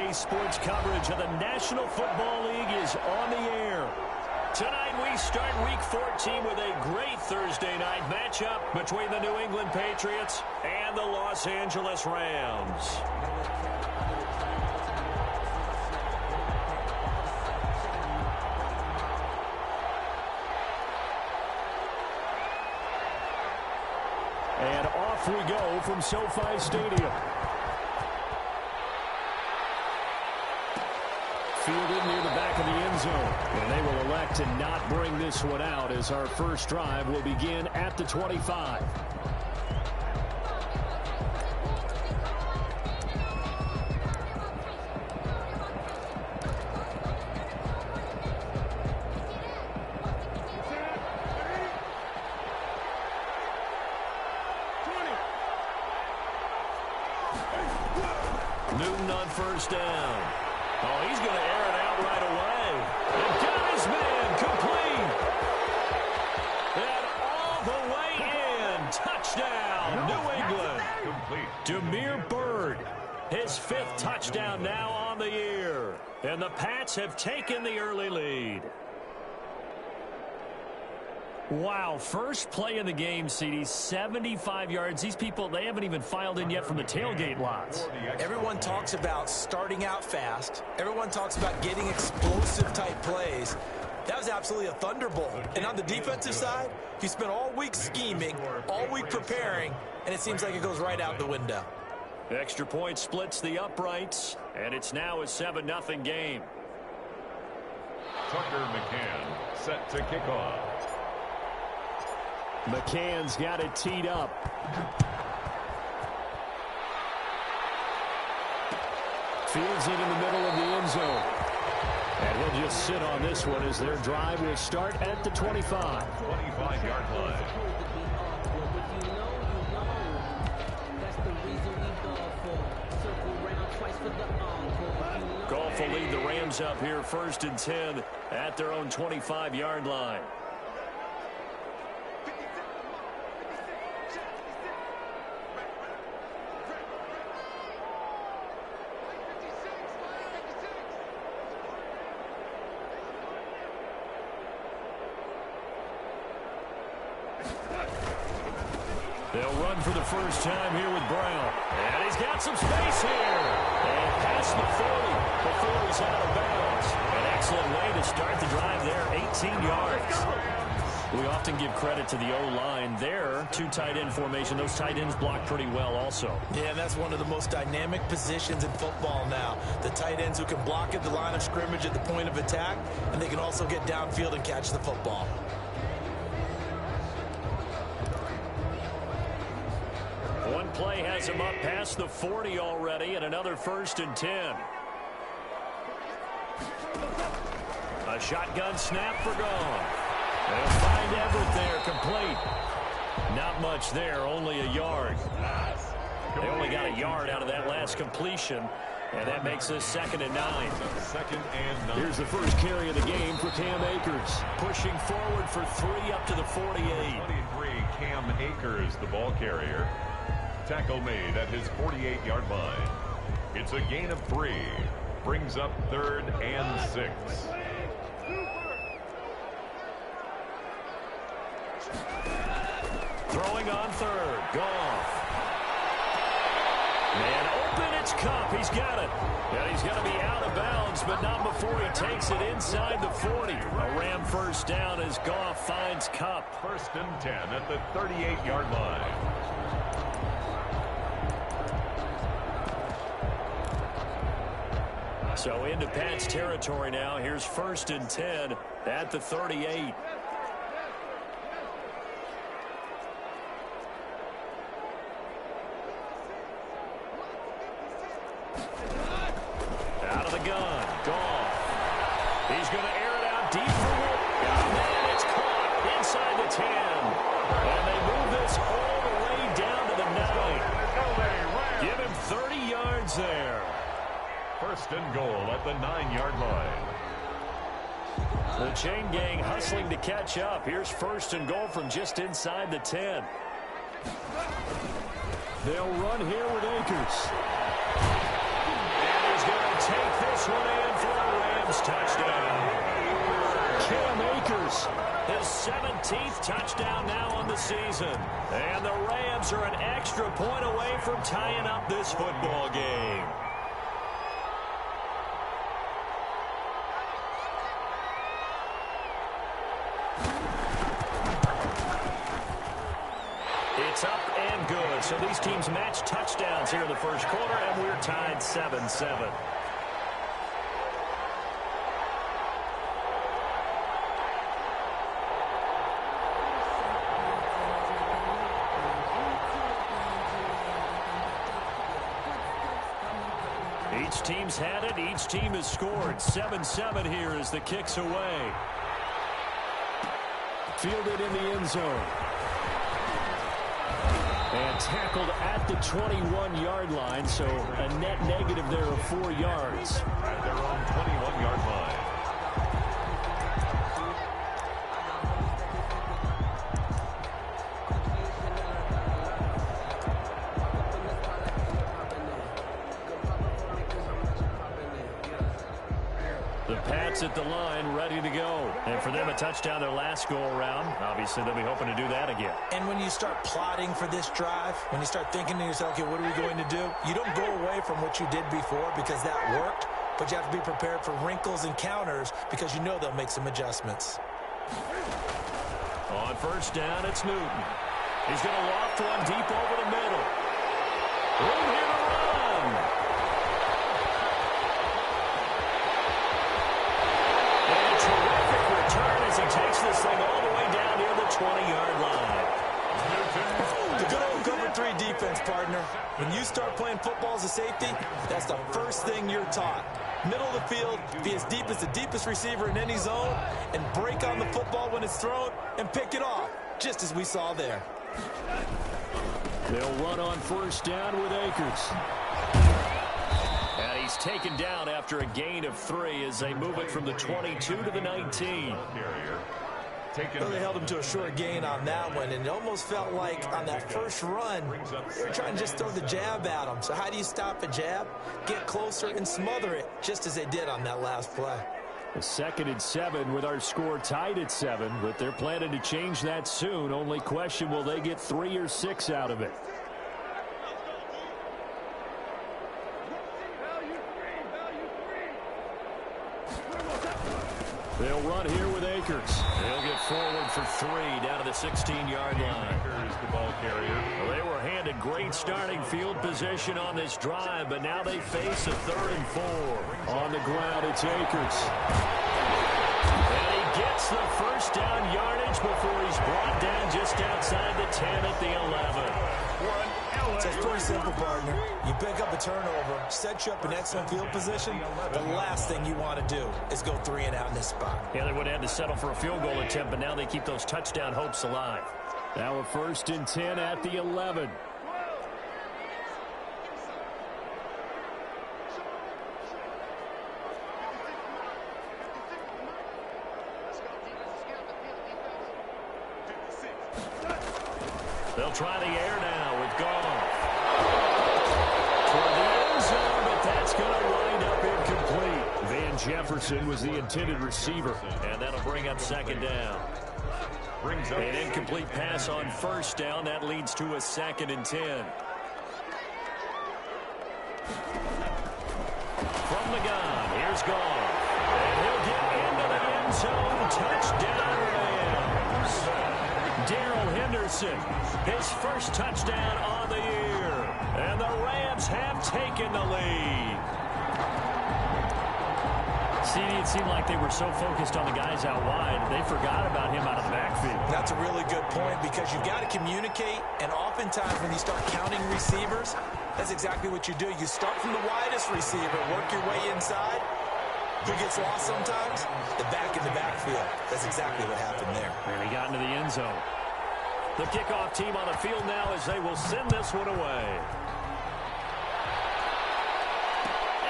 Today's sports coverage of the National Football League is on the air. Tonight we start Week 14 with a great Thursday night matchup between the New England Patriots and the Los Angeles Rams. And off we go from SoFi Stadium. Fielded near the back of the end zone. And they will elect to not bring this one out as our first drive will begin at the 25. Newton on first down. Oh, he's going to air it out right away. And got his man complete. And all the way in. Touchdown, New England. Damiere Byrd, his 5th touchdown now on the year. And the Pats have taken the early lead. Wow, first play in the game, CD, 75 yards. These people, they haven't even filed in yet from the tailgate lots. Everyone talks about starting out fast. Everyone talks about getting explosive-type plays. That was absolutely a thunderbolt. And on the defensive side, you spent all week scheming, all week preparing, and it seems like it goes right out the window. Extra point splits the uprights, and it's now a 7-0 game. Tucker McCann set to kick off. McCann's got it teed up. Fields it in the middle of the end zone. And he'll just sit on this one as their drive will start at the 25. 25-yard line. Goff will lead the Rams up here 1st and 10 at their own 25-yard line. They'll run for the first time here with Brown. And he's got some space here. And past the 40 before he's out of bounds. An excellent way to start the drive there, 18 yards. We often give credit to the O-line there. 2 tight end formation. Those tight ends block pretty well also. Yeah, and that's one of the most dynamic positions in football now. The tight ends who can block at the line of scrimmage at the point of attack, and they can also get downfield and catch the football. One play has him up past the 40 already, and another 1st and 10. A shotgun snap for Goff. They'll find Everett there, complete. Not much there, only a yard. They only got a yard out of that last completion, and that makes this 2nd and 9. 2nd and 9. Here's the first carry of the game for Cam Akers. Pushing forward for 3 up to the 48. 23, Cam Akers, the ball carrier. Tackle made at his 48-yard line. It's a gain of 3. Brings up 3rd and 6. Throwing on 3rd. Goff. Man open, it's Kupp. He's got it. And he's going to be out of bounds, but not before he takes it inside the 40. A Ram first down as Goff finds Kupp. 1st and 10 at the 38-yard line. So into Pat's territory now. Here's 1st and 10 at the 38. Out of the gun. Goff. He's going to air it out deep for Wood. Oh, man, it's caught inside the 10. And they move this all the way down to the 9. Give him 30 yards there. 1st and goal at the 9-yard line. The chain gang hustling to catch up. Here's 1st and goal from just inside the 10. They'll run here with Akers. And is going to take this one in for a Rams touchdown. Cam Akers, his 17th touchdown now on the season. And the Rams are an extra point away from tying up this football game. It's up and good. So these teams match touchdowns here in the first quarter, and we're tied 7-7. Each team's had it. Each team has scored. 7-7 here as the kick's away. Fielded in the end zone. And tackled at the 21-yard line, so a net negative there of 4 yards. At their own 21-yard line. The Pats at the line, ready to go. And for them, a touchdown their last go-around. Obviously, they'll be hoping to do that again. And when you start plotting for this drive, when you start thinking to yourself, okay, what are we going to do? You don't go away from what you did before because that worked, but you have to be prepared for wrinkles and counters because you know they'll make some adjustments. On first down, it's Newton. He's going to loft one deep over the middle. Room here to run. And a terrific return as he takes this thing all the way down near the 20-yard line. The good old cover 3 defense, partner. When you start playing football as a safety, that's the first thing you're taught. Middle of the field, be as deep as the deepest receiver in any zone, and break on the football when it's thrown and pick it off, just as we saw there. They'll run on first down with Akers. And he's taken down after a gain of 3 as they move it from the 22 to the 19. Well, they held him to a short gain on that one, and it almost felt like on that first run, they were trying to just throw the jab at him. So how do you stop a jab? Get closer and smother it, just as they did on that last play. A 2nd and 7 with our score tied at 7, but they're planning to change that soon. Only question, will they get 3 or 6 out of it? They'll run here with Akers. They'll get forward for 3 down to the 16-yard line. Akers, the ball carrier. Well, they were handed great starting field position on this drive, but now they face a 3rd and 4. On the ground, it's Akers. And he gets the first down yardage before he's brought down just outside the 10 at the 11. So it's pretty simple, partner. You pick up a turnover, set you up in excellent field position. The last thing you want to do is go 3 and out in this spot. Yeah, they would have had to settle for a field goal attempt, but now they keep those touchdown hopes alive. Now a 1st and 10 at the 11. They'll try the air now with Goff. Toward the end zone, but that's going to wind up incomplete. Van Jefferson was the intended receiver, and that'll bring up 2nd down. An incomplete pass on 1st down. That leads to a 2nd and 10. From the gun, here's Goff. And he'll get into the end zone. Touchdown, Rams. Darrell Henderson, his first touchdown on the year. And the Rams have taken the lead. See, it seemed like they were so focused on the guys out wide, they forgot about him out of the backfield. That's a really good point because you've got to communicate, and oftentimes when you start counting receivers, that's exactly what you do. You start from the widest receiver, work your way inside. Who gets lost sometimes? The back in the backfield. That's exactly what happened there. And he got into the end zone. The kickoff team on the field now as they will send this one away.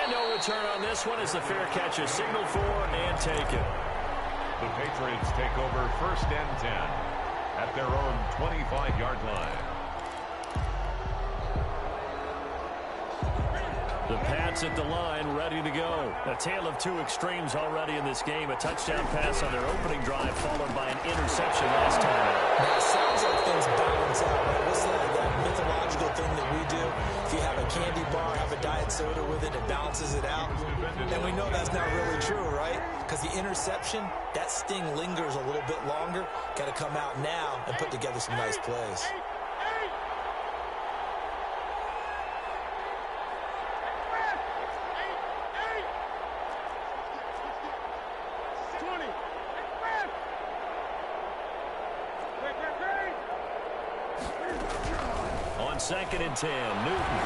And no return on this one as the fair catch is signaled for and taken. The Patriots take over 1st and 10 at their own 25-yard line. The Pats at the line, ready to go. A tale of two extremes already in this game. A touchdown pass on their opening drive, followed by an interception last time out. Now, it sounds like things balance out, right? What's that mythological thing that we do? If you have a candy bar, have a diet soda with it, it balances it out. And we know that's not really true, right? Because the interception, that sting lingers a little bit longer. Got to come out now and put together some nice plays. On 2nd and 10, Newton.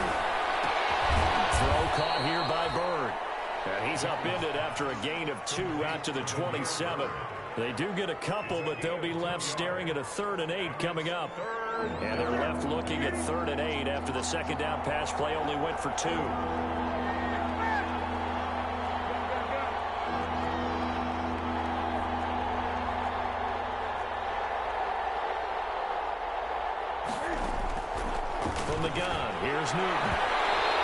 Throw caught here by Bird. And he's upended after a gain of 2 out to the 27. They do get a couple, but they'll be left staring at a 3rd and 8 coming up. And they're left looking at 3rd and 8 after the second down pass play only went for 2. From the gun, here's Newton.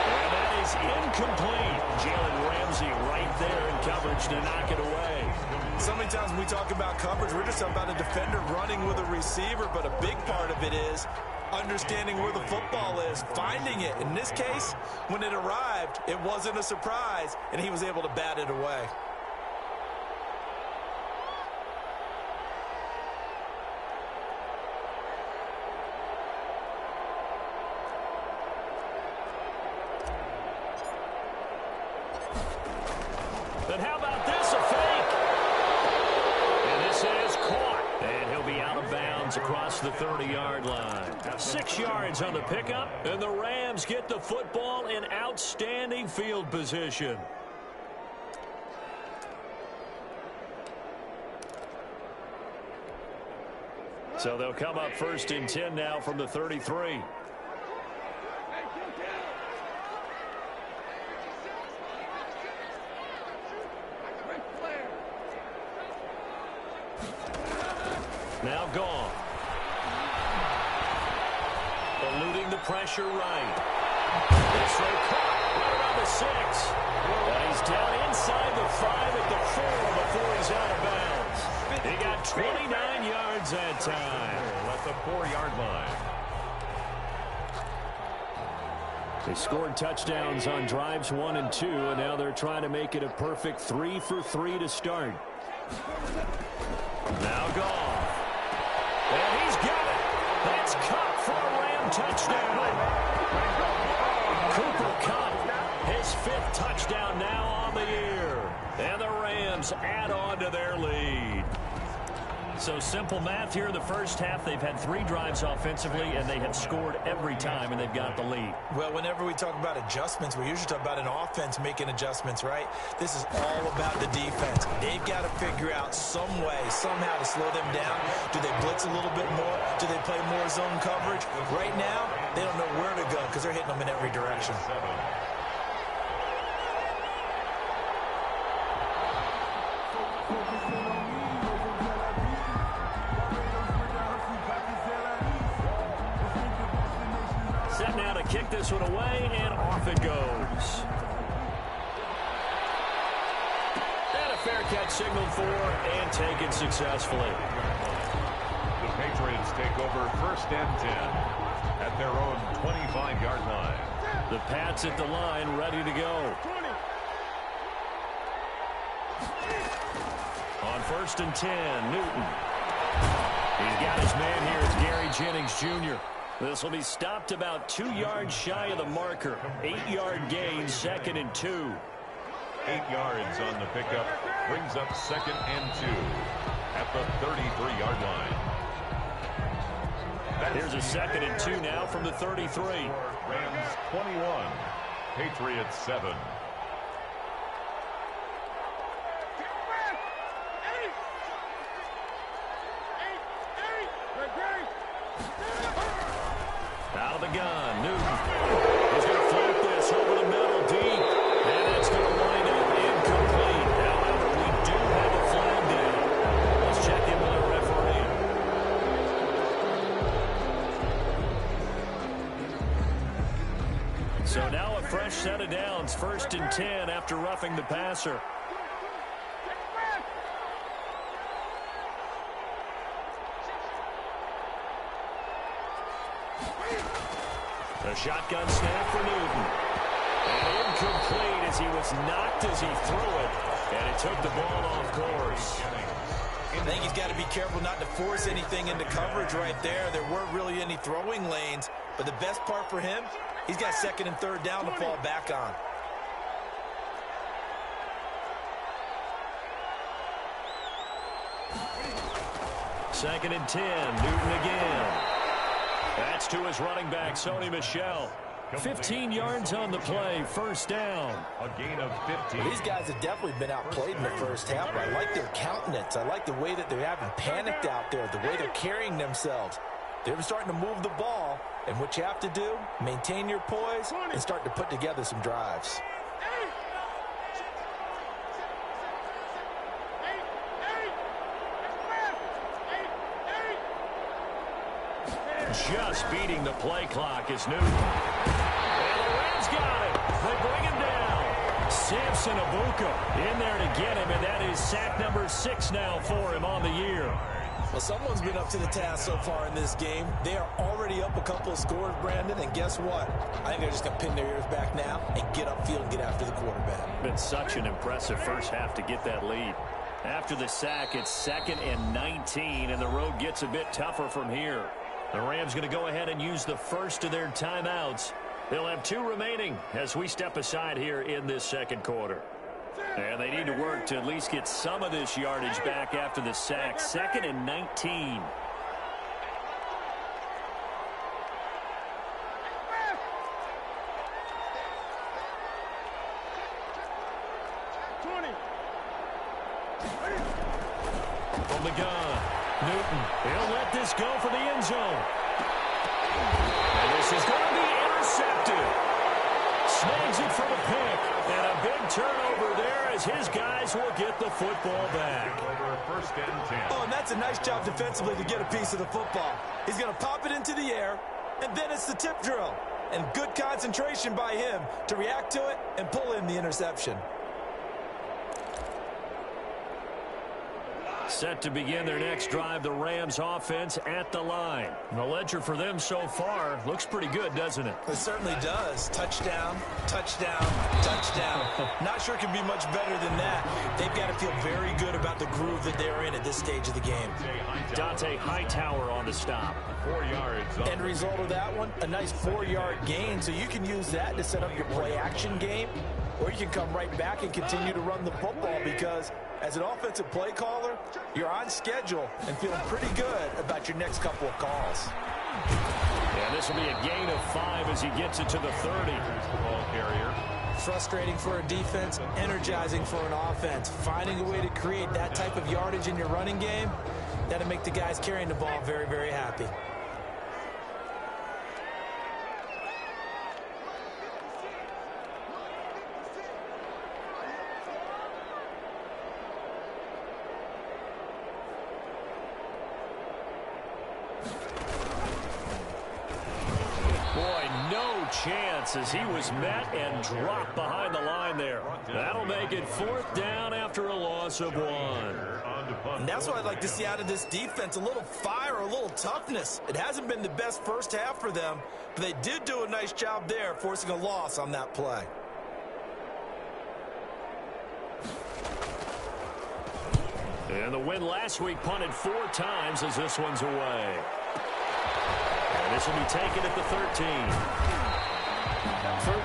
And that is incomplete. Jalen Ramsey right there in coverage to knock it away. So many times when we talk about coverage, we're just talking about a defender running with a receiver, but a big part of it is understanding where the football is, finding it. In this case, when it arrived, it wasn't a surprise, and he was able to bat it away. But how about this, a fake? And this is caught. And he'll be out of bounds across the 30-yard line. 6 yards on the pickup, and the Rams get the football in outstanding field position. So they'll come up 1st and 10 now from the 33. Now gone. Eluding the pressure right. This throw caught right around the 6. And he's down inside the 5 at the 4 before he's out of bounds. He got 29 yards that time. At the 4-yard line. They scored touchdowns on drives 1 and 2, and now they're trying to make it a perfect 3 for 3 to start. Now gone. And he's got it. That's Kupp for a Ram touchdown. Cooper Kupp, his 5th touchdown now on the year. And the Rams add on to their lead. So simple math here in the first half. They've had 3 drives offensively, and they have scored every time, and they've got the lead. Well, whenever we talk about adjustments, we usually talk about an offense making adjustments, right? This is all about the defense. They've got to figure out some way, somehow to slow them down. Do they blitz a little bit more? Do they play more zone coverage? Right now, they don't know where to go because they're hitting them in every direction. Set now to kick this one away, and off it goes. And a fair catch signaled for and taken successfully. The Patriots take over 1st and 10 at their own 25-yard line. The Pats at the line, ready to go. On 1st and 10, Newton. He's got his man here. It's Gary Jennings Jr. This will be stopped about 2 yards shy of the marker. 8-yard gain, 2nd and 2. 8 yards on the pickup. Brings up 2nd and 2 at the 33-yard line. Here's a 2nd and 2 now from the 33. Rams 21, Patriots 7. Out of the gun, Newton. He's going to float this over the middle deep. And it's going to wind up incomplete. However, we do have a flag down. Let's check in with our referee. So now a fresh set of downs, 1st and 10 after roughing the passer. A shotgun snap for Newton. And incomplete as he was knocked as he threw it. And it took the ball off course. I think he's got to be careful not to force anything into coverage right there. There weren't really any throwing lanes. But the best part for him, he's got 2nd and 3rd down to fall back on. Second and 10, Newton again. That's to his running back, Sony Michel. 15 yards on the play, 1st down. A gain of 15. These guys have definitely been outplayed in the first half. I like their countenance. I like the way that they haven't panicked out there, the way they're carrying themselves. They're starting to move the ball, and what you have to do, maintain your poise and start to put together some drives. Just beating the play clock is Newton. And the Rams got it. They bring him down. Samson Abuka in there to get him, and that is sack number 6 now for him on the year. Well, someone's been up to the task so far in this game. They are already up a couple of scores, Brandon, and guess what? I think they're just going to pin their ears back now and get upfield and get after the quarterback. Been such an impressive first half to get that lead. After the sack, it's 2nd and 19, and the road gets a bit tougher from here. The Rams going to go ahead and use the first of their timeouts. They'll have 2 remaining as we step aside here in this second quarter. And they need to work to at least get some of this yardage back after the sack. 2nd and 19. From the gun, Newton, he'll let this go for the end zone. And this is going to be intercepted. Snags it for the pick. And a big turnover there as his guys will get the football back. 1st and 10. Oh, and that's a nice job defensively to get a piece of the football. He's going to pop it into the air, and then it's the tip drill. And good concentration by him to react to it and pull in the interception. Set to begin their next drive, the Rams offense at the line. The ledger for them so far looks pretty good, doesn't it? It certainly does. Touchdown, touchdown, touchdown. Not sure it can be much better than that. They've got to feel very good about the groove that they're in at this stage of the game. Dante Hightower on the stop. 4 yards. End result of that one, a nice 4-yard gain, so you can use that to set up your play-action game, or you can come right back and continue to run the football because as an offensive play caller, you're on schedule and feeling pretty good about your next couple of calls. And this will be a gain of 5 as he gets it to the 30. Here's the ball carrier. Frustrating for a defense, energizing for an offense. Finding a way to create that type of yardage in your running game, that'll make the guys carrying the ball very, very happy. Chance as he was met and dropped behind the line there. That'll make it 4th down after a loss of 1. And that's what I'd like to see out of this defense, a little fire, a little toughness. It hasn't been the best first half for them, but they did do a nice job there, forcing a loss on that play. And the win last week punted 4 times as this one's away. And this will be taken at the 13.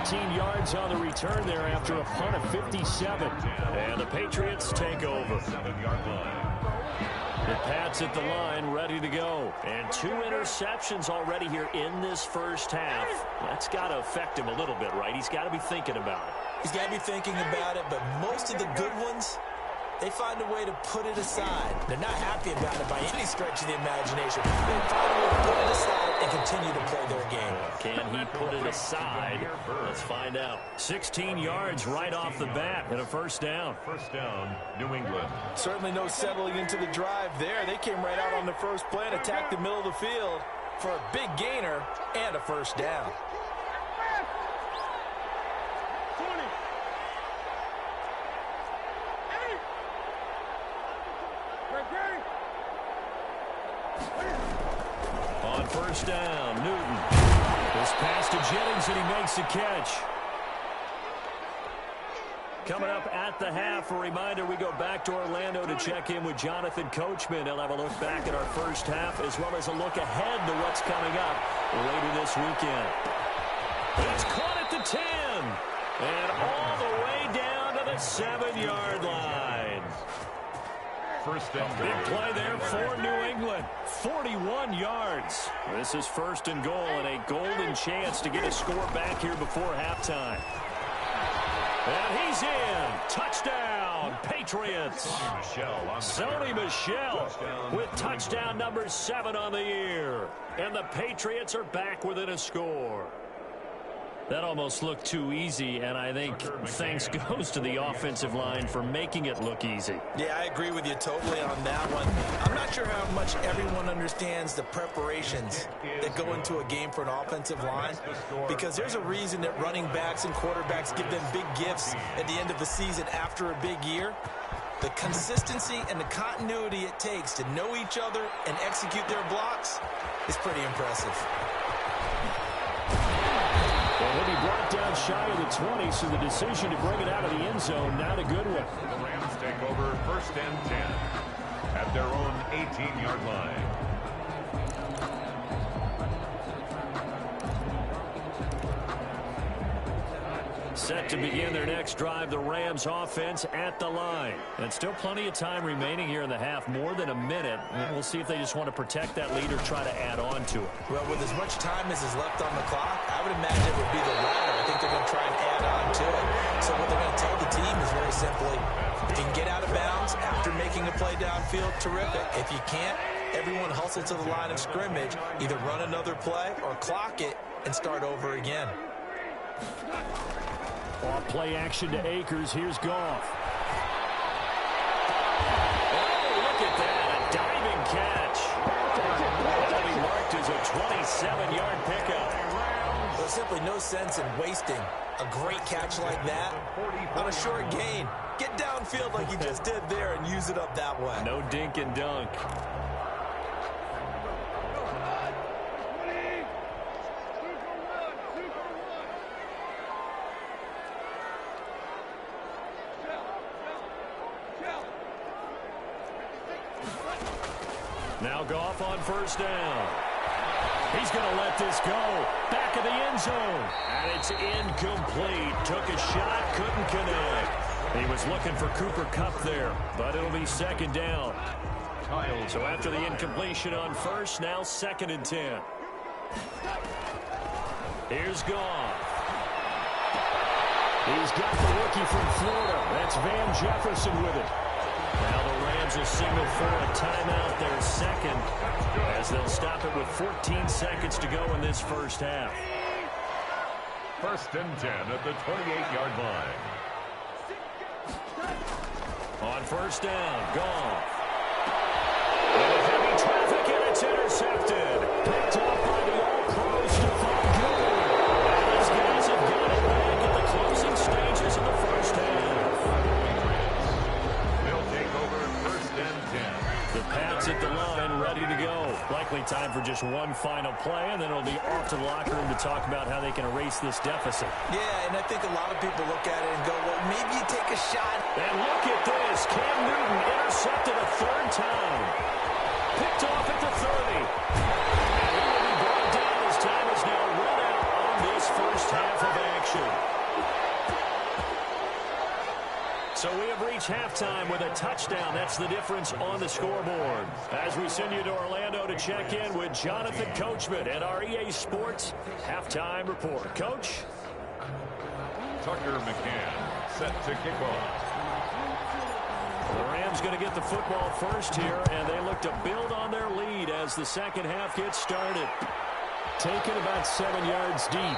13 yards on the return there after a punt of 57. And the Patriots take over. 7-yard line. The Pats at the line, ready to go. And 2 interceptions already here in this first half. That's got to affect him a little bit, right? He's got to be thinking about it. He's got to be thinking about it, but most of the good ones, they find a way to put it aside. They're not happy about it by any stretch of the imagination. They find a way to put it aside and continue to play their game. Can he put it aside? Let's find out. 16 yards right off the bat and a 1st down. 1st down, New England. Certainly no settling into the drive there. They came right out on the first play and attacked the middle of the field for a big gainer and a 1st down. On first down, Newton. This pass to Jennings, and he makes the catch. Coming up at the half, a reminder, we go back to Orlando to check in with Jonathan Coachman. He'll have a look back at our first half as well as a look ahead to what's coming up later this weekend. It's caught at the 10 and all the way down to the 7-yard line. First and Big play there for New England. 41 yards. This is first and goal and a golden chance to get a score back here before halftime. And he's in. Touchdown, Patriots. Sony Michel with touchdown number 7 on the year. And the Patriots are back within a score. That almost looked too easy, and I think thanks goes to the offensive line for making it look easy. Yeah, I agree with you totally on that one. I'm not sure how much everyone understands the preparations that go into a game for an offensive line, because there's a reason that running backs and quarterbacks give them big gifts at the end of the season after a big year. The consistency and the continuity it takes to know each other and execute their blocks is pretty impressive. Well, he'll be brought down shy of the 20, so the decision to bring it out of the end zone, not a good one. The Rams take over first and 10 at their own 18-yard line. Set to begin their next drive, the Rams offense at the line. And still plenty of time remaining here in the half, more than a minute. We'll see if they just want to protect that lead or try to add on to it. Well, with as much time as is left on the clock, I would imagine it would be the latter. I think they're going to try and add on to it. So what they're going to tell the team is very simply, if you can get out of bounds after making a play downfield, terrific. If you can't, everyone hustle to the line of scrimmage, either run another play or clock it and start over again. Off play action to Akers. Here's Goff. Oh, look at that. A diving catch. That'll be marked as a 27-yard pickup. There's simply no sense in wasting a great catch like that on a short gain. Get downfield like you just did there and use it up that way. No dink and dunk. Now Goff on first down. He's going to let this go. Back of the end zone. And it's incomplete. Took a shot, couldn't connect. He was looking for Cooper Kupp there, but it'll be second down. So after the incompletion on first, now second and 10. Here's Goff. He's got the rookie from Florida. That's Van Jefferson with it. Now the Rams will signal for a timeout, their second, as they'll stop it with 14 seconds to go in this first half. First and 10 at the 28-yard line. On first down, Goff. And heavy traffic, and it's intercepted. Picked off by the All-Pro Stephon Gilmore. And these guys have got it back at the closing stages of the first half. The Pats at the line, ready to go. Likely time for just one final play, and then it'll be off to the locker room to talk about how they can erase this deficit. Yeah, and I think a lot of people look at it and go, well, maybe you take a shot. And look at this. Cam Newton intercepted a third time. Picked off at the 30. And he will be brought down as time is now run out on this first half of action. So we have reached halftime with a touchdown. That's the difference on the scoreboard. As we send you to Orlando to check in with Jonathan Coachman at our EA Sports Halftime Report. Coach? Tucker McCann set to kick off. The Rams going to get the football first here, and they look to build on their lead as the second half gets started. Taken about 7 yards deep.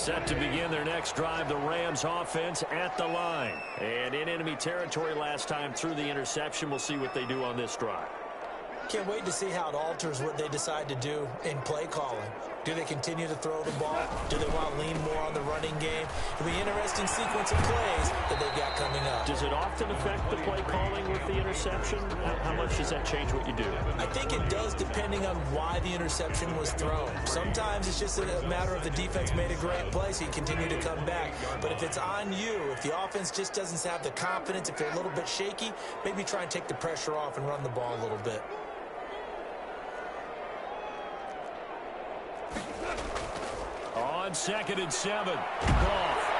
Set to begin their next drive, the Rams offense at the line. And in enemy territory last time through the interception. We'll see what they do on this drive. Can't wait to see how it alters what they decide to do in play calling. Do they continue to throw the ball? Do they want to lean more on the running game? It'll be an interesting sequence of plays that they've got coming up. Does it often affect the play calling with the interception? How much does that change what you do? I think it does, depending on why the interception was thrown. Sometimes it's just a matter of the defense made a great play, so you continue to come back. But if it's on you, if the offense just doesn't have the confidence, if they're a little bit shaky, maybe try and take the pressure off and run the ball a little bit. On 2nd and 7, Goff.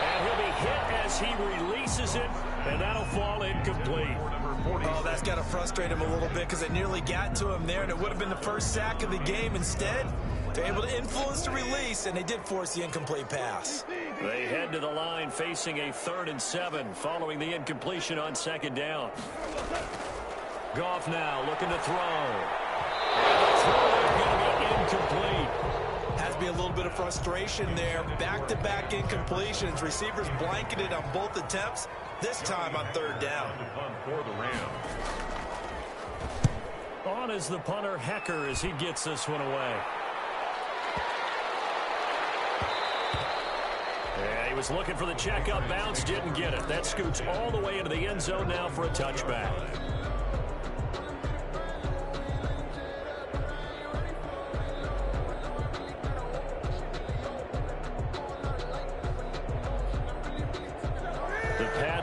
And he'll be hit as he releases it, and that'll fall incomplete. Oh, that's got to frustrate him a little bit because it nearly got to him there, and it would have been the first sack of the game. Instead, they're able to influence the release, and they did force the incomplete pass. They head to the line facing a 3rd and 7 following the incompletion on 2nd down. Goff now looking to throw. And the throw is going to be incomplete. Has to be a little bit of frustration there. Back-to-back incompletions. Receivers blanketed on both attempts, this time on 3rd down. For the Rams. On is the punter, Hecker, as he gets this one away. Yeah, he was looking for the checkup bounce, didn't get it. That scoots all the way into the end zone now for a touchback.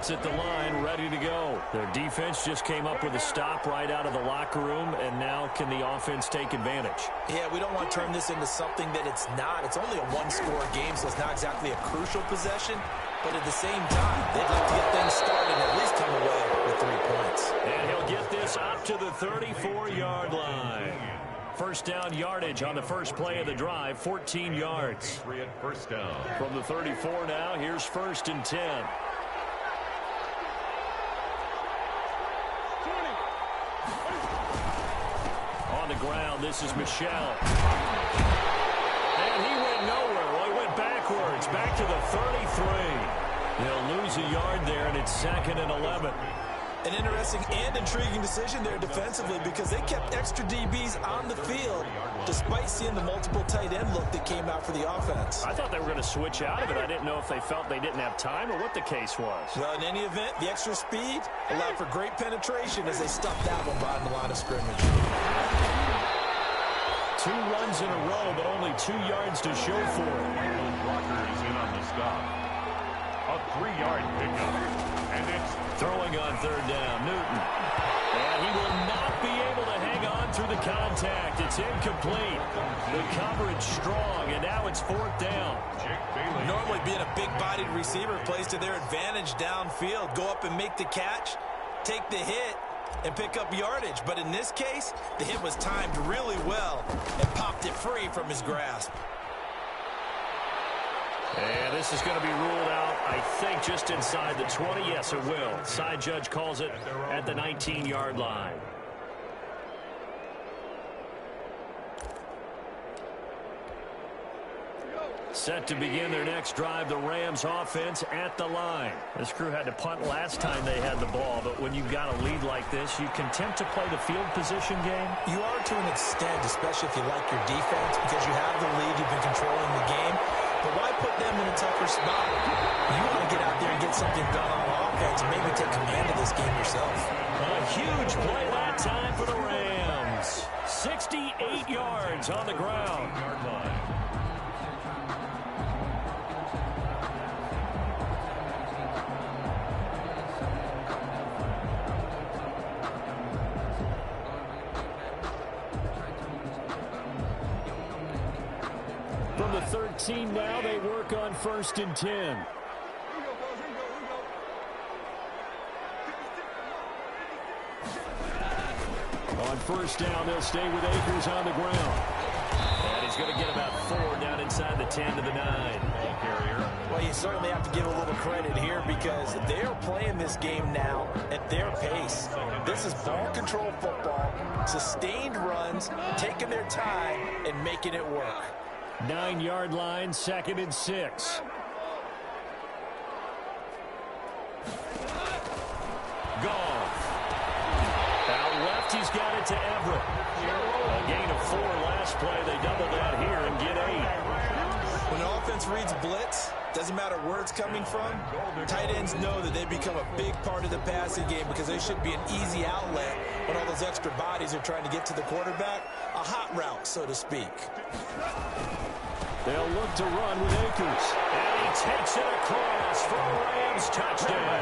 At the line, ready to go. Their defense just came up with a stop right out of the locker room, and now can the offense take advantage? Yeah, we don't want to turn this into something that it's not. It's only a one-score game, so it's not exactly a crucial possession, but at the same time, they'd like to get things started and at least come away with 3 points. And he'll get this up to the 34-yard line. First down yardage on the first play of the drive, 14 yards. First down. From the 34 now, here's 1st and 10. Ground. This is Michelle. And he went nowhere. Well, he went backwards. Back to the 33. They'll lose a yard there, and it's 2nd and 11. An interesting and intriguing decision there defensively because they kept extra DBs on the field despite seeing the multiple tight end look that came out for the offense. I thought they were going to switch out of it. I didn't know if they felt they didn't have time or what the case was. Well, in any event, the extra speed allowed for great penetration as they stuffed that one behind the line of scrimmage. 2 runs in a row, but only 2 yards to show for it. Blockers in on the stop. A 3-yard pickup. And it's throwing on 3rd down. Newton. And he will not be able to hang on through the contact. It's incomplete. The coverage strong, and now it's 4th down. Normally being a big-bodied receiver plays to their advantage downfield. Go up and make the catch, take the hit, and pick up yardage. But in this case, the hit was timed really well and popped it free from his grasp. And this is going to be ruled out, I think, just inside the 20. Yes, it will. Side judge calls it at the 19-yard line. Set to begin their next drive, the Rams offense at the line. This crew had to punt last time they had the ball, but when you've got a lead like this, you can tempt to play the field position game. You are to an extent, especially if you like your defense, because you have the lead, you've been controlling the game. But why put them in a tougher spot? You want to get out there and get something done on offense and maybe take command of this game yourself. A huge play that time for the Rams. 68 yards on the ground. From the 13 now, they work on 1st and 10. On 1st down, they'll stay with Akers on the ground. And he's going to get about 4 down inside the 10 to the 9. Ball carrier. Well, you certainly have to give a little credit here because they're playing this game now at their pace. This is ball control football, sustained runs, taking their time, and making it work. 9-yard line, 2nd and 6. Goff. Out left, he's got it to Everett. A gain of 4 last play. They double that here and get 8. When the offense reads blitz, doesn't matter where it's coming from, tight ends know that they become a big part of the passing game because they should be an easy outlet when all those extra bodies are trying to get to the quarterback. A hot route, so to speak. They'll look to run with Akers. And he takes it across for a Rams touchdown.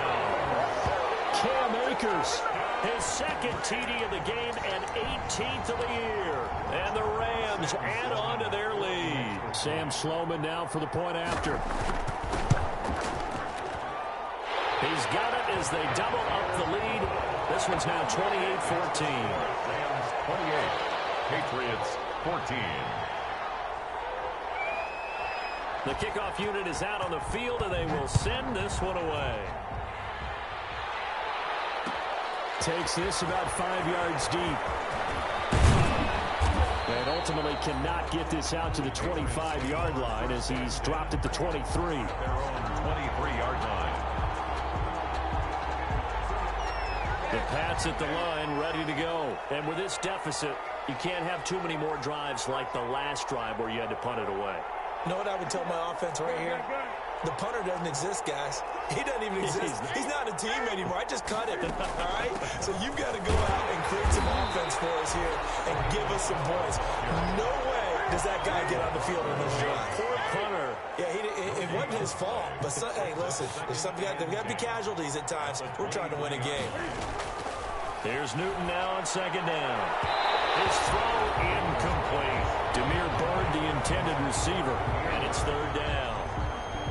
Cam Akers, his 2nd TD of the game and 18th of the year. And the Rams add on to their lead. Sam Sloman now for the point after. He's got it as they double up the lead. This one's now 28-14. Rams 28, Patriots 14. The kickoff unit is out on the field, and they will send this one away. Takes this about 5 yards deep. And ultimately cannot get this out to the 25-yard line as he's dropped at the 23. Their own 23-yard line. The Pats at the line, ready to go. And with this deficit, you can't have too many more drives like the last drive where you had to punt it away. You know what I would tell my offense right here? The punter doesn't exist, guys. He doesn't even exist. He's not a team anymore. I just cut him, all right? So you've got to go out and create some offense for us here and give us some points. No way does that guy get on the field in this drive. Poor punter. Yeah, it wasn't his fault. But, hey, listen, there's got to be casualties at times. We're trying to win a game. Here's Newton now on 2nd down. His throw incomplete. Demir Bird, the intended receiver, and it's 3rd down.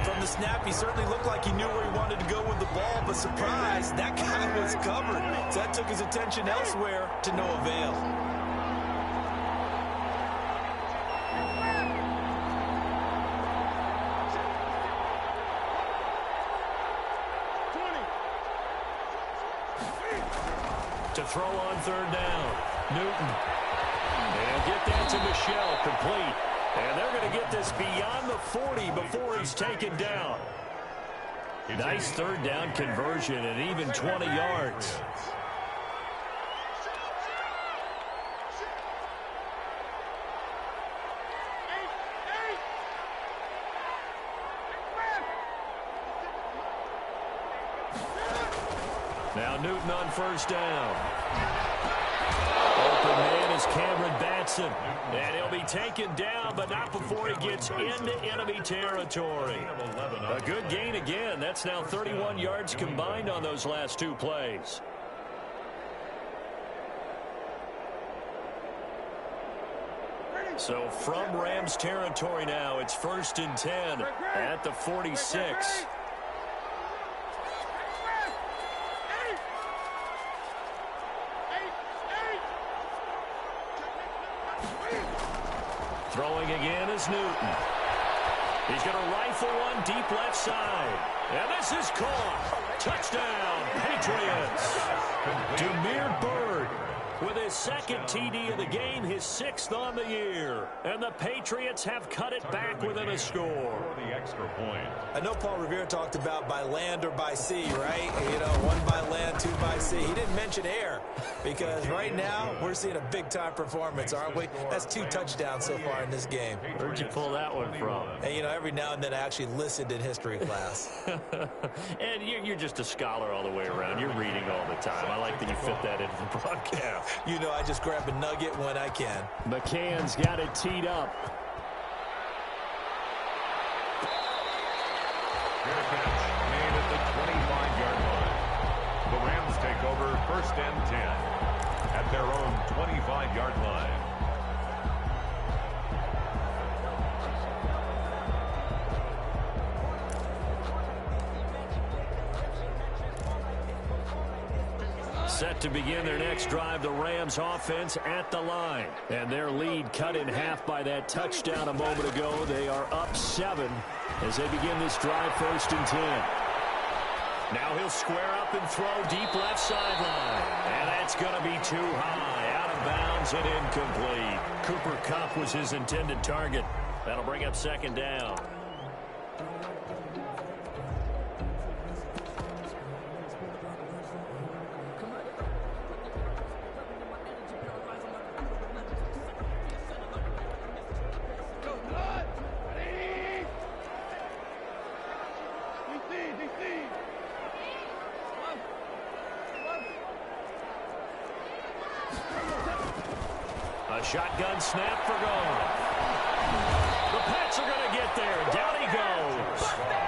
From the snap, he certainly looked like he knew where he wanted to go with the ball, but surprise, that guy was covered. So that took his attention elsewhere to no avail. To throw on 3rd down. Newton. And get that to Michelle, complete. And they're going to get this beyond the 40 before he's taken down. Nice 3rd down conversion and even 20 yards. Now Newton on 1st down. Open man is Cameron Batson. And he'll be taken down, but not before he gets into enemy territory. A good gain again. That's now 31 yards combined on those last 2 plays. So from Rams territory now, it's 1st and 10 at the 46. Throwing again is Newton. He's going to rifle one deep left side. And this is caught. Touchdown, Patriots. Demir Bird with his 2nd TD of the game, his 6th on the year. And the Patriots have cut it back within a score. The extra point. I know Paul Revere talked about by land or by sea, right? You know, 1 by land, 2 by sea. He didn't mention air because right now we're seeing a big-time performance, aren't we? That's 2 touchdowns so far in this game. Where'd you pull that one from? And, you know, every now and then I actually listened in history class. And you're just a scholar all the way around. You're reading all the time. I like that you fit that into the broadcast. You know, I just grab a nugget when I can. McCann's got it teed up. Fair catch made at the 25-yard line. The Rams take over 1st and 10 at their own 25-yard line. Set to begin their next drive, the Rams offense at the line. And their lead cut in half by that touchdown a moment ago. They are up 7 as they begin this drive 1st and 10. Now he'll square up and throw deep left sideline. And that's going to be too high. Out of bounds and incomplete. Cooper Kupp was his intended target. That'll bring up second down. A shotgun snap for goal. The Pats are going to get there. Down he goes.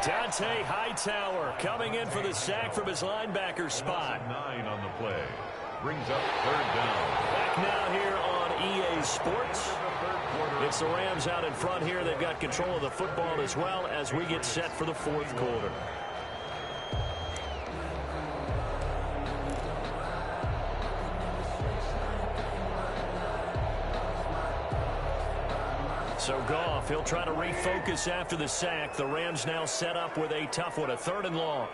Dante Hightower coming in for the sack from his linebacker spot. 9 on the play. Brings up third down. Back now here on EA Sports. It's the Rams out in front here. They've got control of the football as well as we get set for the fourth quarter. So Goff, he'll try to refocus after the sack. The Rams now set up with a tough one, a 3rd and long.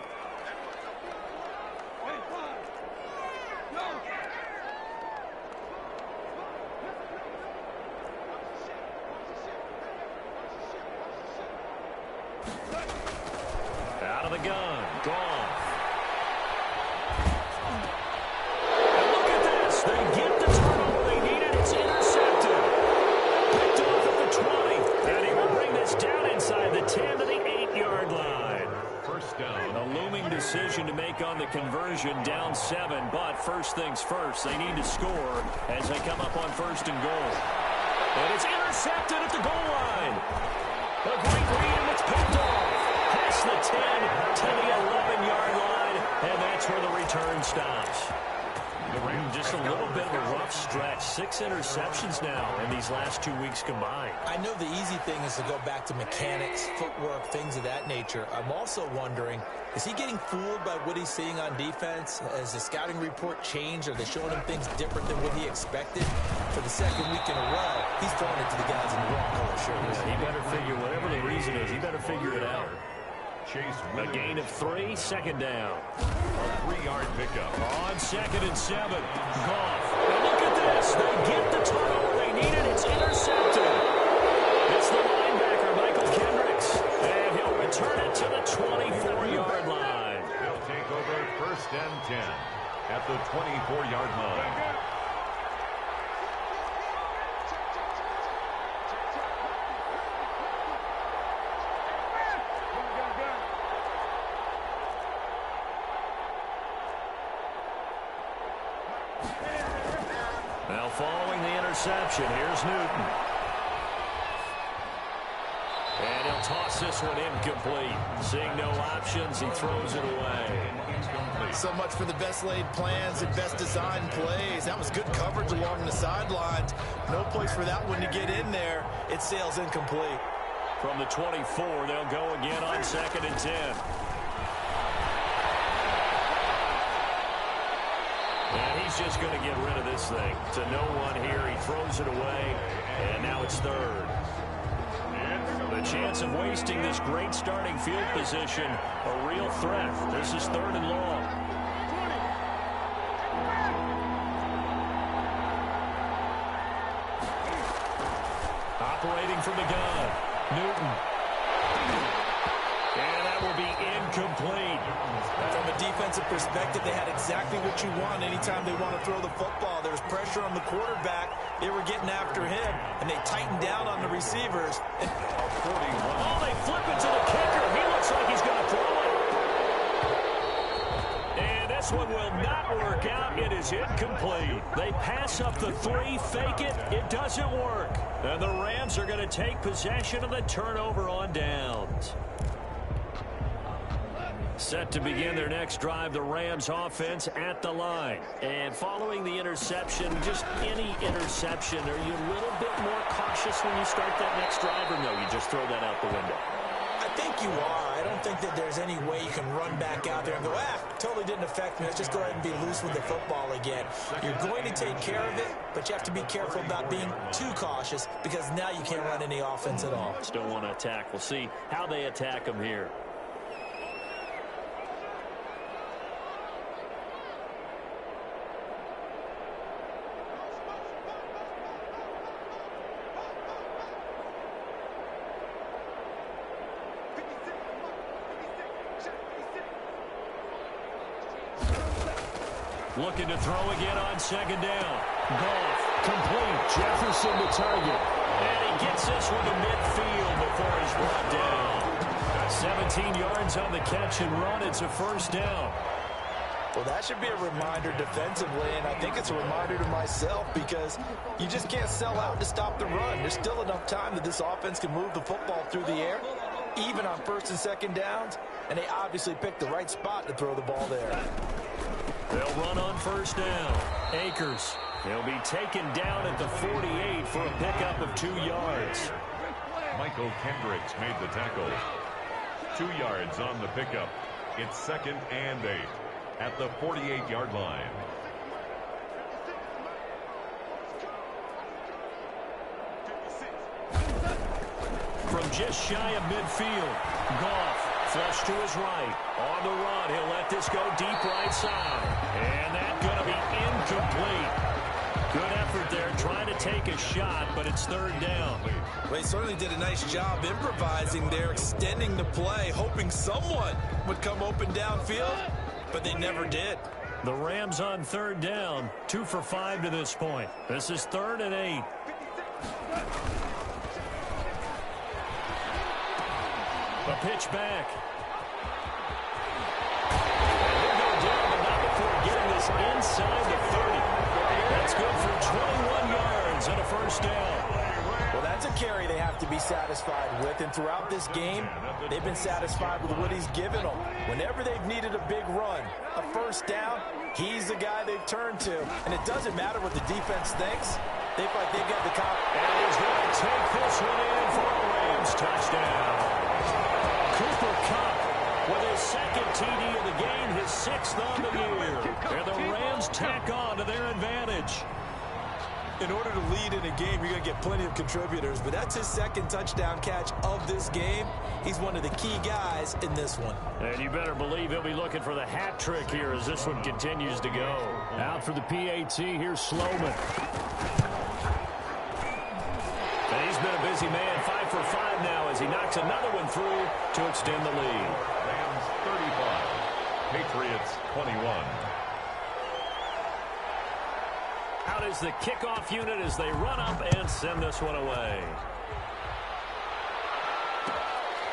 Out of the gun, Goff. And look at this. They get the turnover they needed. It's intercepted. Picked off at the 20. And he will bring this down inside the 10 to the 8-yard line. First down. A looming decision to make on the conversion, down 7. But first things first, they need to score as they come up on 1st and goal. And it's intercepted at the goal line. A great read, and it's picked off. Past the 10 to the 11-yard line. And that's where the return stops. Just a little bit of a rough stretch. 6 interceptions now in these last 2 weeks combined. I know the easy thing is to go back to mechanics, footwork, things of that nature. I'm also wondering, is he getting fooled by what he's seeing on defense? Has the scouting report changed? Are they showing him things different than what he expected? For the 2nd week in a row, he's throwing it to the guys in the wrong color shirts. He better figure, whatever the reason is, he better figure it out. Chase A gain of 3, 2nd down. A 3-yard pickup. On 2nd and 7. Goff. And look at this. They get the turnover they needed. It's intercepted. It's the linebacker, Michael Kendricks. And he'll return it to the 24-yard line. They'll take over 1st and 10 at the 24-yard line. Now following the interception, here's Newton. And he'll toss this one incomplete. Seeing no options, he throws it away. So much for the best laid plans and best designed plays. That was good coverage along the sidelines. No place for that one to get in there. It sails incomplete. From the 24, they'll go again on 2nd and 10. And he's just going to get rid of this thing. To no one here. He throws it away. And now it's 3rd. The chance of wasting this great starting field position, a real threat. This is 3rd and long. Operating from the gun, Newton. And that will be incomplete. From a defensive perspective, they had exactly what you want anytime they want to throw the football. There was pressure on the quarterback. They were getting after him, and they tightened down on the receivers. And oh, they flip it to the kicker. He looks like he's going to throw it. And this one will not work out. It is incomplete. They pass up the 3, fake it. It doesn't work. And the Rams are going to take possession of the turnover on downs. Set to begin their next drive, the Rams offense at the line. And following the interception, just any interception, are you a little bit more cautious when you start that next drive, or no, you just throw that out the window? I think you are. I don't think that there's any way you can run back out there and go, totally didn't affect me. Let's just go ahead and be loose with the football again. You're going to take care of it, but you have to be careful about being too cautious because now you can't run any offense at all. Still want to attack. We'll see how they attack them here. Looking to throw again on second down. Goff, Complete. Jefferson to target. and he gets this one to midfield before he's brought down. 17 yards on the catch and run. It's a first down. Well, that should be a reminder defensively, and I think it's a reminder to myself because you just can't sell out to stop the run. There's still enough time that this offense can move the football through the air, even on first and second downs, and they obviously picked the right spot to throw the ball there. They'll run on first down. Akers. He'll be taken down at the 48 for a pickup of 2 yards. Michael Kendricks made the tackle. 2 yards on the pickup. It's 2nd and 8 at the 48-yard line. From just shy of midfield, Goff flush to his right. On the run, he'll let this go deep right side. And that's going to be incomplete. Good effort there, trying to take a shot, but it's third down. Well, he certainly did a nice job improvising there, extending the play, hoping someone would come open downfield, but they never did. The Rams on third down, 2 for 5 to this point. This is 3rd and 8. A pitch back. He'll go down, but not before getting this inside the 30. That's good for 21 yards and a first down. Well, that's a carry they have to be satisfied with, and throughout this game, they've been satisfied with what he's given them. Whenever they've needed a big run, a first down, he's the guy they've turned to. And it doesn't matter what the defense thinks. They feel like they've got the cop. And he's going to take this one in for a Rams touchdown. Cooper Kupp with his 2nd TD of the game, his 6th on the year. And the Rams tack on to their advantage. In order to lead in a game, you're going to get plenty of contributors, but that's his 2nd touchdown catch of this game. He's one of the key guys in this one. And you better believe he'll be looking for the hat trick here as this one continues to go. Out for the PAT, here's Sloman. And he's been a busy man, 5 for 5 now as he knocks another one through to extend the lead. Rams 35, Patriots 21. Out is the kickoff unit as they run up and send this one away.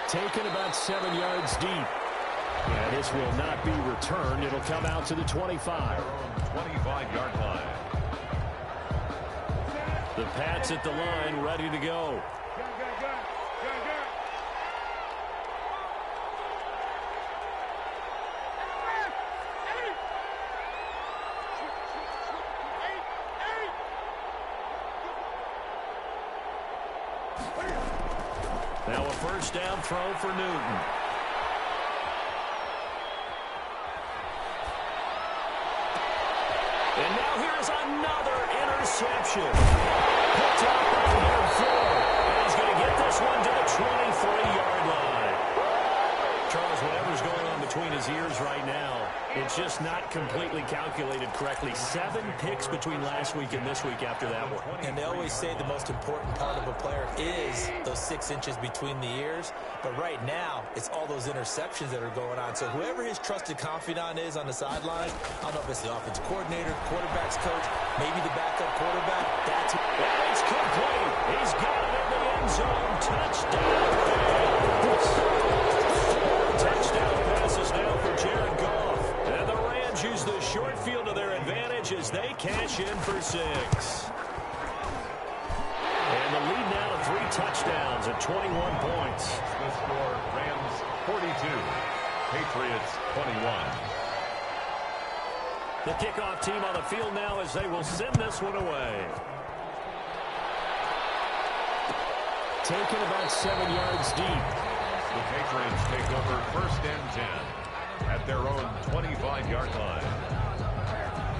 Taken about 7 yards deep. And this will not be returned. It'll come out to the 25. 25-yard line. The Pats at the line, ready to go. Now a first down throw for Newton. And now here's another interception. Picked up by number 4. And he's going to get this one to the 23-yard line. Charles, whatever's going on between his ears right now, it's just not completely calculated correctly. 7 picks between last week and this week after that one. And they always say the most important part of a player is those 6 inches between the ears. But right now, it's all those interceptions that are going on. So whoever his trusted confidant is on the sidelines, I don't know if it's the offensive coordinator, quarterback's coach, maybe the backup quarterback. That's and it's complete. He's got it in the end zone. Touchdown. Touchdown passes now for Jared Goff. And the Rams use the short field to their advantage as they cash in for 6. And the lead now to 3 touchdowns at 21 points. The score, Rams 42, Patriots 21. The kickoff team on the field now as they will send this one away. Taken about 7 yards deep. The Patriots take over 1st and 10 at their own 25-yard line.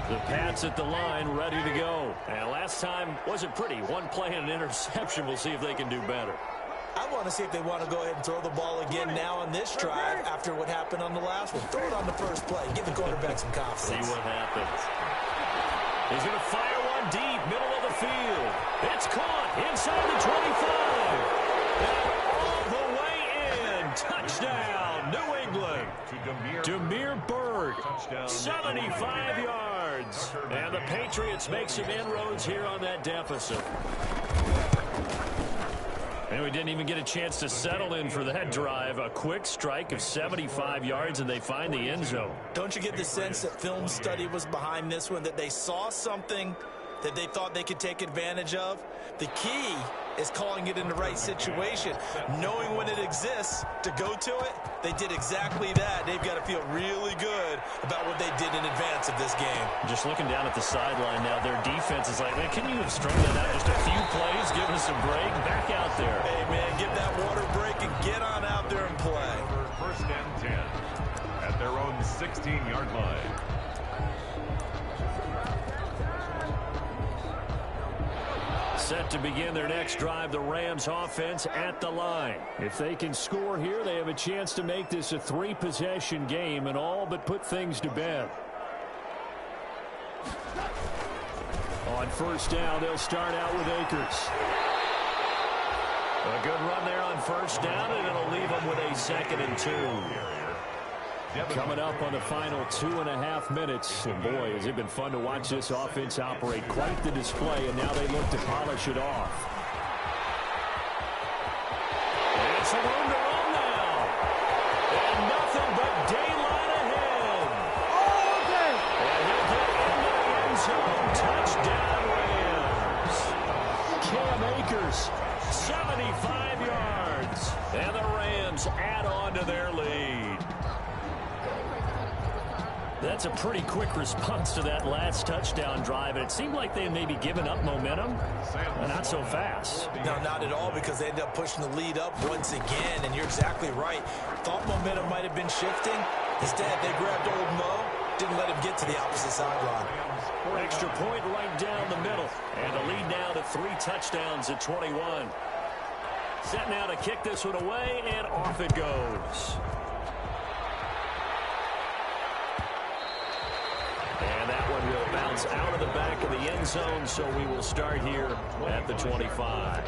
The Pats at the line, ready to go. And last time wasn't pretty. 1 play and an interception. We'll see if they can do better. I want to see if they want to go ahead and throw the ball again now on this drive after what happened on the last one. Throw it on the first play. Give the quarterback some confidence. See what happens. He's going to fire one deep, middle of the field. It's caught inside the 25. And all the way in. Touchdown, New England. To Demir Bird, Touchdown. 75 yards. yards. And the Patriots make some inroads here on that deficit. And we didn't even get a chance to settle in for that drive. A quick strike of 75 yards, and they find the end zone. Don't you get the sense that film study was behind this one, that they saw something that they thought they could take advantage of? The key is calling it in the right situation, knowing when it exists to go to it. They did exactly that. They've got to feel really good about what they did in advance of this game. Just looking down at the sideline now, their defense is like, man, can you have strung that out just a few plays, give us a break, back out there. Hey, man, give that water break and get on out there and play. First and 10 at their own 16-yard line. Set to begin their next drive, the Rams offense at the line. If they can score here, they have a chance to make this a 3-possession game and all but put things to bed. On first down, they'll start out with Akers. A good run there on first down, and it'll leave them with a 2nd and 2. Coming up on the final 2.5 minutes. And boy, has it been fun to watch this offense operate. Quite the display, and now they look to polish it off. And some room to run now. And nothing but daylight ahead. And he'll get into the end zone. Touchdown, Rams. Cam Akers. 75 yards. And the Rams add on to their lead. That's a pretty quick response to that last touchdown drive. And it seemed like they may be giving up momentum. Not so fast. No, not at all, because they ended up pushing the lead up once again. And you're exactly right. Thought momentum might have been shifting. Instead, they grabbed old Mo. Didn't let him get to the opposite sideline. Extra point right down the middle. And the lead now to 3 touchdowns at 21. Set now to kick this one away, and off it goes. And that one will bounce out of the back of the end zone, so we will start here at the 25.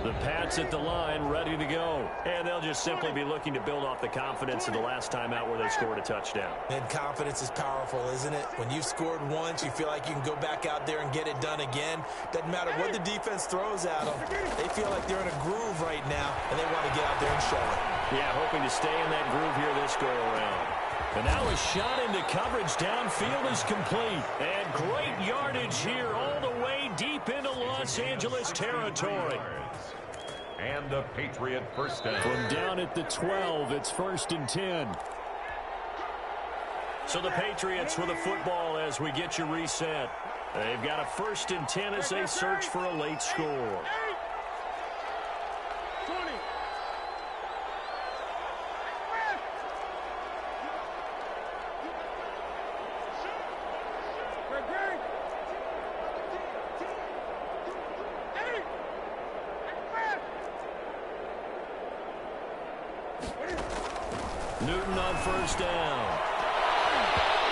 The Pats at the line, ready to go. And they'll just simply be looking to build off the confidence of the last time out where they scored a touchdown. And confidence is powerful, isn't it? When you've scored once, you feel like you can go back out there and get it done again. Doesn't matter what the defense throws at them. They feel like they're in a groove right now, and they want to get out there and show it. Yeah, hoping to stay in that groove here this go-around. And now a shot into coverage. Downfield is complete. And great yardage here all the way deep into Los Angeles territory. And a Patriot first down. From down at the 12, it's 1st and 10. So the Patriots with a football as we get you reset. They've got a 1st and 10 as they search for a late score. Newton on first down.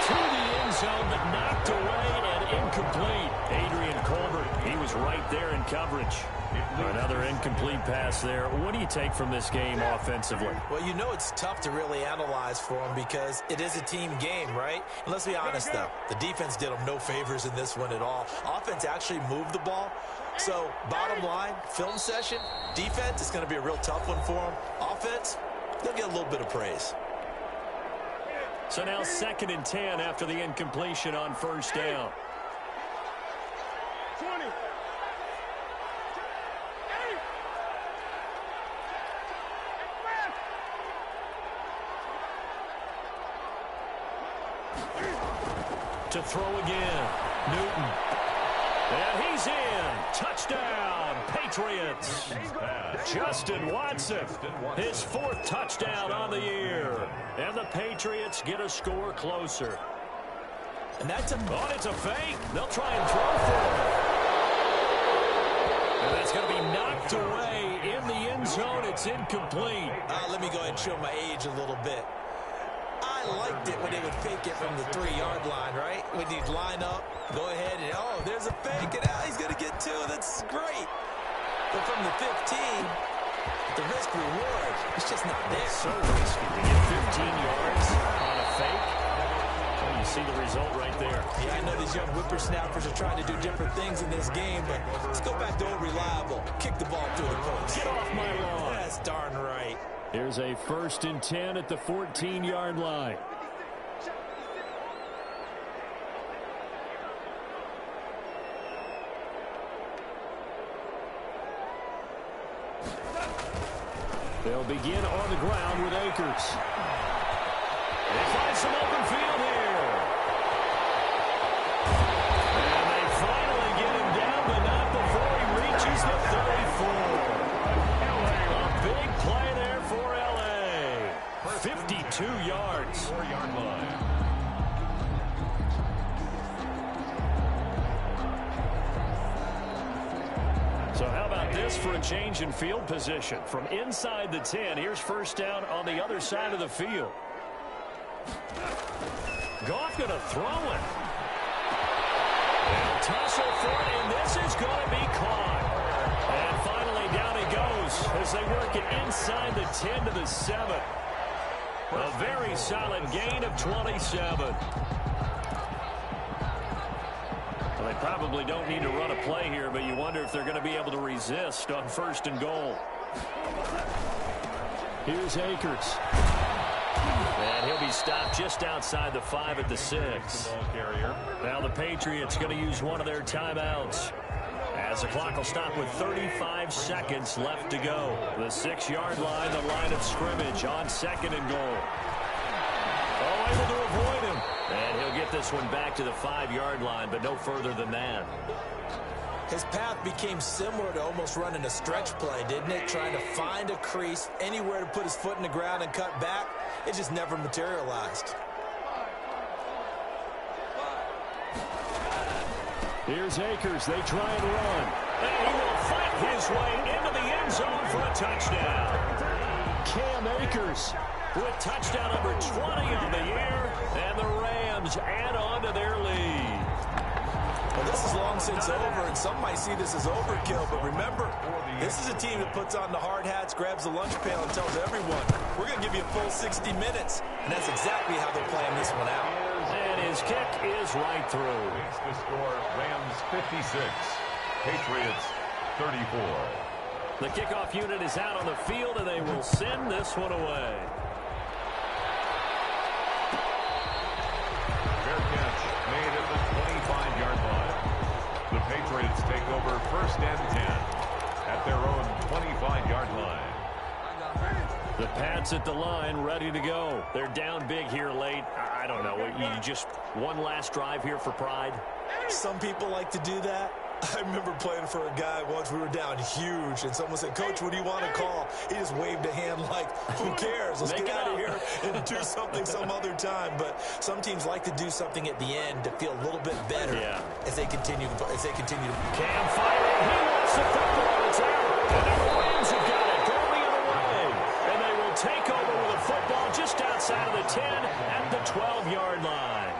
To the end zone, but knocked away and incomplete. Adrian Colbert, he was right there in coverage. Another incomplete pass there. What do you take from this game offensively? Well, you know it's tough to really analyze for them because it is a team game, right? And let's be honest, though. The defense did them no favors in this one at all. Offense actually moved the ball. So, bottom line, film session, defense is going to be a real tough one for them. Offense, they'll get a little bit of praise. So now 2nd and 10 after the incompletion on first down. 20. To throw again. Newton. And he's in. Touchdown, Patriots. Justin Watson, his 4th touchdown on the year. And the Patriots get a score closer. And that's a... Oh, it's a fake. They'll try and throw for it. And that's going to be knocked away in the end zone. It's incomplete. Let me go ahead and show my age a little bit. I liked it when they would fake it from the 3-yard line, right? When you'd line up, go ahead, and oh, there's a fake, and he's going to get 2. That's great. But from the 15, The risk reward, it's just not there. So risky to get 15 yards on a fake. Well, you see the result right there. Yeah, I know these young whippersnappers are trying to do different things in this game, but let's go back to old reliable. Kick the ball through the post. Get off my lawn. That's darn right. Here's a 1st and 10 at the 14-yard line. They'll begin on the ground with Akers. They find some open field here. And they finally get him down, but not before he reaches the 34. A big play there for L.A. 52 yards. 4-yard line. So how about this for a change in field position? From inside the 10, here's 1st down on the other side of the field. Goff going to throw it. They'll tussle for it, and this is going to be caught. And finally down he goes as they work it inside the 10 to the 7. A very solid gain of 27. Well, they probably don't need to run a play here, but you wonder if they're going to be able to resist on 1st and goal. Here's Akers. And he'll be stopped just outside the 5 at the 6. Now the Patriots going to use one of their timeouts, as the clock will stop with 35 seconds left to go. The 6-yard line, the line of scrimmage on 2nd and goal. Oh, able to avoid him. And he'll get this one back to the 5-yard line, but no further than that. His path became similar to almost running a stretch play, didn't it? Trying to find a crease, anywhere to put his foot in the ground and cut back. It just never materialized. Here's Akers. They try and run. And he will fight his way into the end zone for a touchdown. Cam Akers with touchdown number 20 on the year, and the Rams add on to their lead. Well, this is long since over, and some might see this as overkill, but remember, this is a team that puts on the hard hats, grabs the lunch pail, and tells everyone, we're going to give you a full 60 minutes, and that's exactly how they're playing this one out. And his kick is right through. It's the score, Rams 56, Patriots 34. The kickoff unit is out on the field, and they will send this one away. Fair catch made at the 25-yard line. The Patriots take over 1st and 10 at their own 25-yard line. The Pats at the line, ready to go. They're down big here late. I don't know. You just one last drive here for pride? Some people like to do that. I remember playing for a guy once. We were down huge, and someone said, Coach, what do you want to call? He just waved a hand like, who cares? Let's get out of here and do something some other time. But some teams like to do something at the end to feel a little bit better as they continue to Cam firing. He wants the football. It's out. And the Rams have got it going the other way. And they will take over with a football just outside of the 10 at the 12-yard line.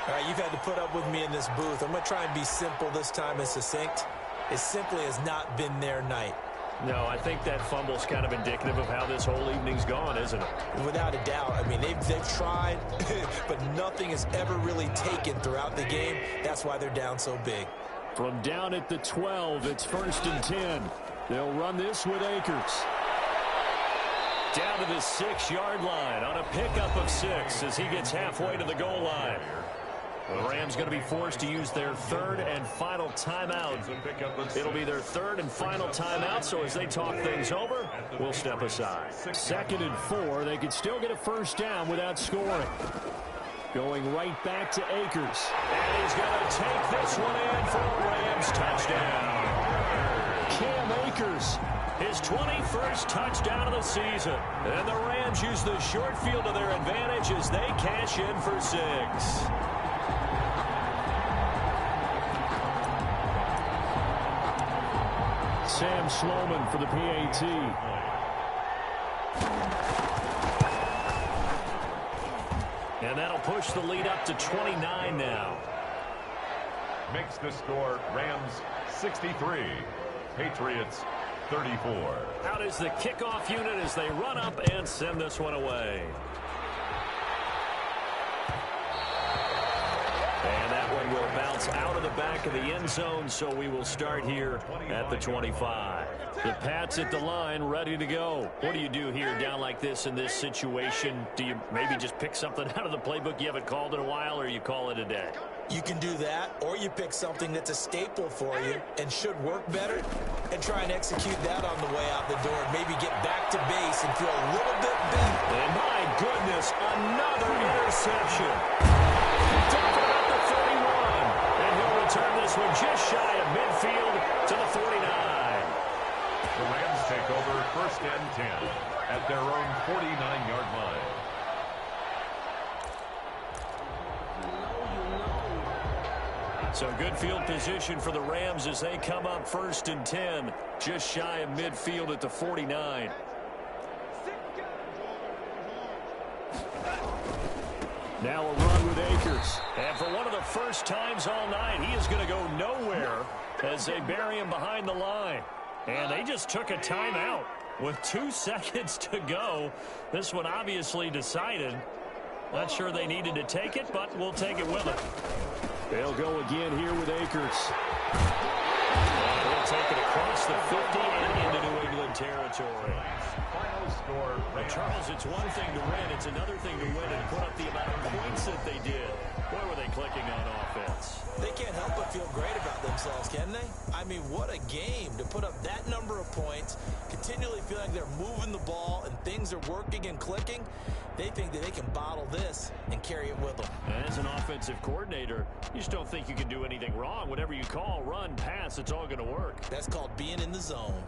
All right, you've had to put up with me in this booth. I'm going to try and be simple this time and succinct. It simply has not been their night. No, I think that fumble's kind of indicative of how this whole evening's gone, isn't it? Without a doubt. I mean, they've tried, but nothing has ever really taken throughout the game. That's why they're down so big. From down at the 12, it's 1st and 10. They'll run this with Akers. Down to the 6-yard line on a pickup of 6 as he gets halfway to the goal line. The Rams going to be forced to use their 3rd and final timeout. It'll be their 3rd and final timeout, so as they talk things over, we'll step aside. 2nd and 4, they could still get a 1st down without scoring. Going right back to Akers. And he's going to take this one in for a Rams touchdown. Cam Akers, his 21st touchdown of the season. And the Rams use the short field to their advantage as they cash in for 6. Sam Sloman for the PAT. And that'll push the lead up to 29 now. Makes the score Rams 63, Patriots 34. Out is the kickoff unit as they run up and send this one away. And that one will bounce out of the back of the end zone, so we will start here at the 25. The Pats at the line, ready to go. What do you do here down like this in this situation? Do you maybe just pick something out of the playbook you haven't called in a while, or you call it a day? You can do that, or you pick something that's a staple for you and should work better and try and execute that on the way out the door and maybe get back to base and feel a little bit better. And my goodness, another interception. Dump it at the 31. And he'll return this one just shy of midfield to the 49. The Rams take over 1st and 10 at their own 49-yard line. So good field position for the Rams as they come up 1st and 10, just shy of midfield at the 49. Now a run with Akers. And for one of the first times all night, he is going to go nowhere as they bury him behind the line. And they just took a timeout with 2 seconds to go. This one obviously decided. Not sure they needed to take it, but we'll take it with them. They'll go again here with Akers. And they'll take it across the 50 and into New England territory. Final score. Well, Charles, it's one thing to win. It's another thing to win and put up the amount of points that they did. Boy, were they clicking on offense. They can't help but feel great about themselves, can they? I mean, what a game to put up that number of points, continually feel like they're moving the ball and things are working and clicking. They think that they can bottle this and carry it with them. And as an offensive coordinator, you just don't think you can do anything wrong. Whatever you call, run, pass, it's all going to work. That's called being in the zone.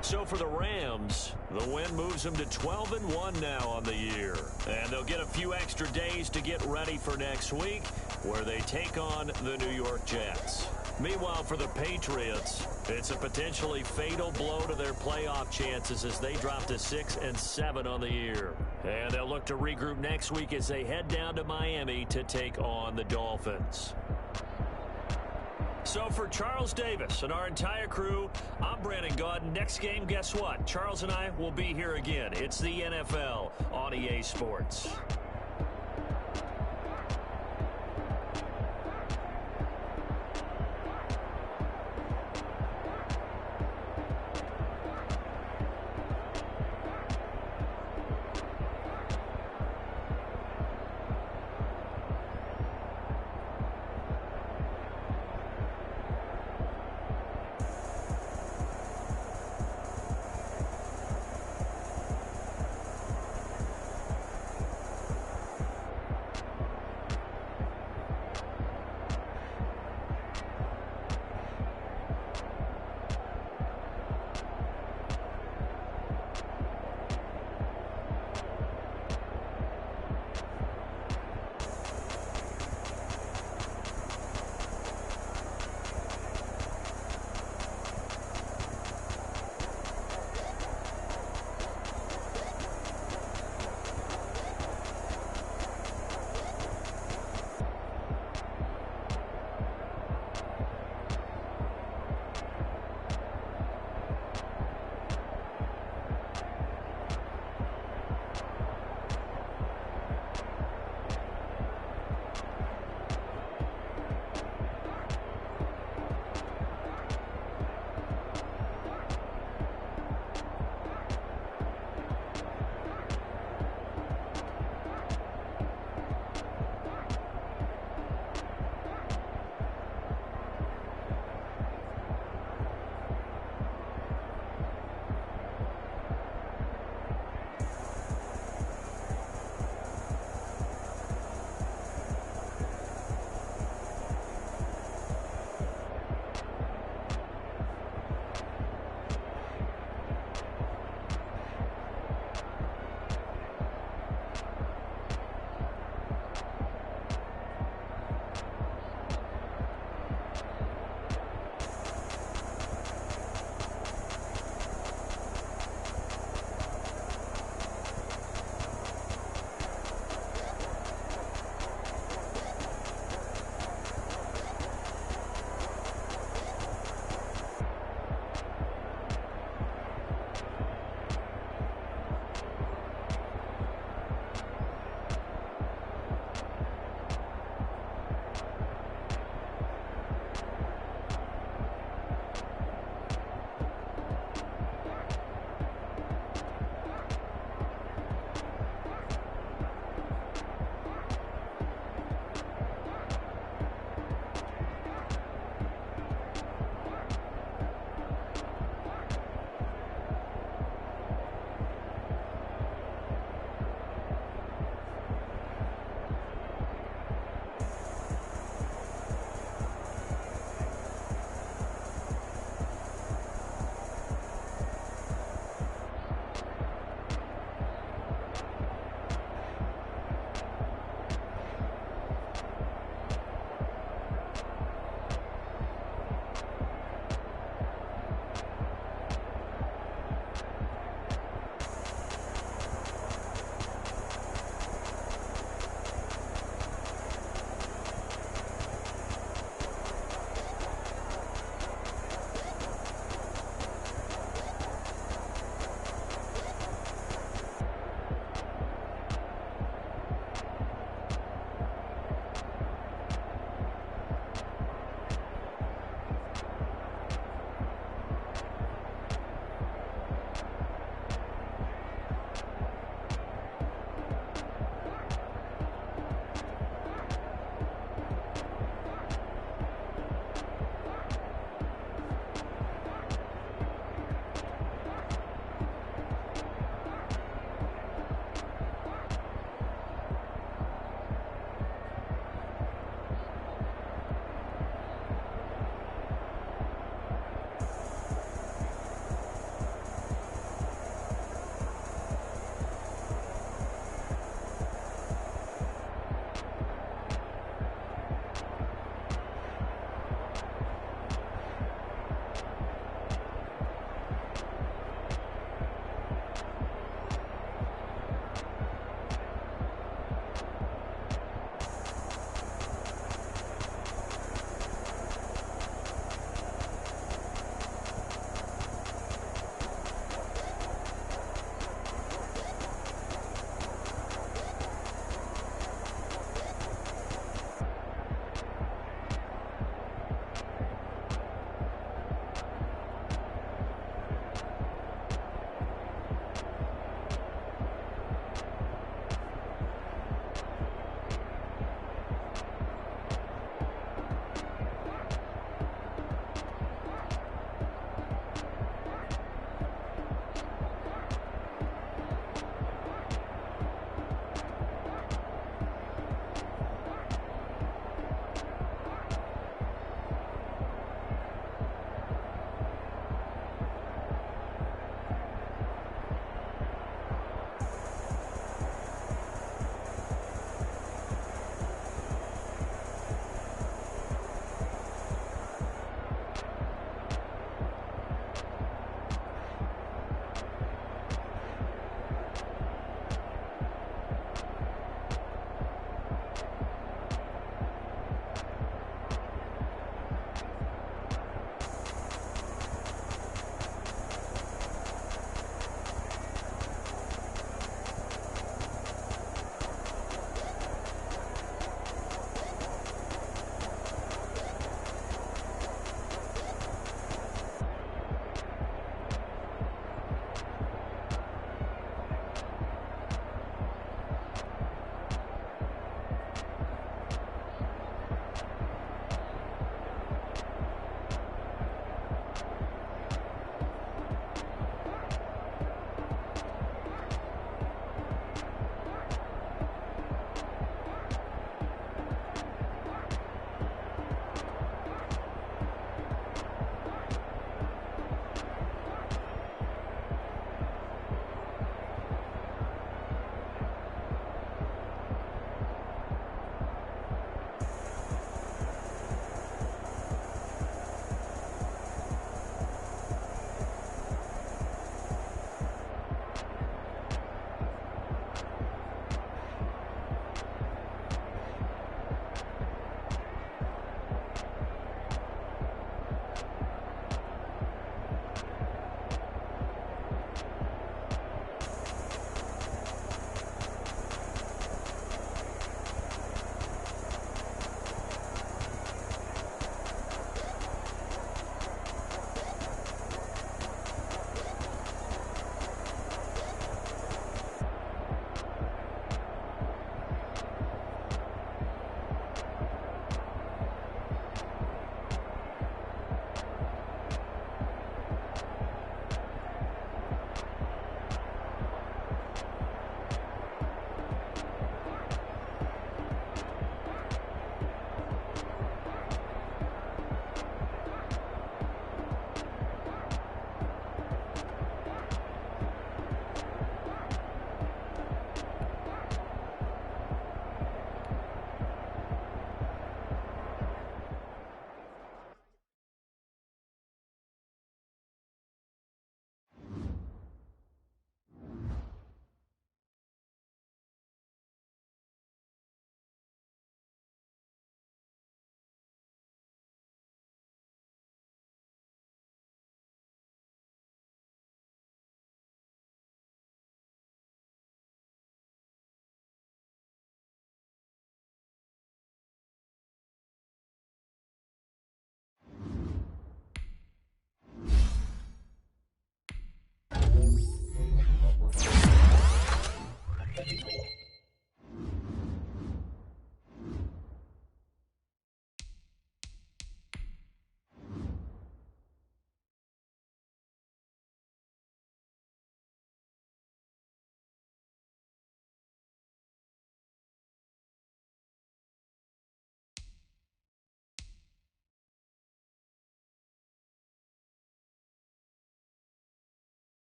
So for the Rams, the win moves them to 12-1 now on the year. And they'll get a few extra days to get ready for next week, where they take on the New York Jets. Meanwhile, for the Patriots, it's a potentially fatal blow to their playoff chances as they drop to 6-7 on the year. And they'll look to regroup next week as they head down to Miami to take on the Dolphins. So for Charles Davis and our entire crew, I'm Brandon Gaudin. Next game, guess what? Charles and I will be here again. It's the NFL on EA Sports.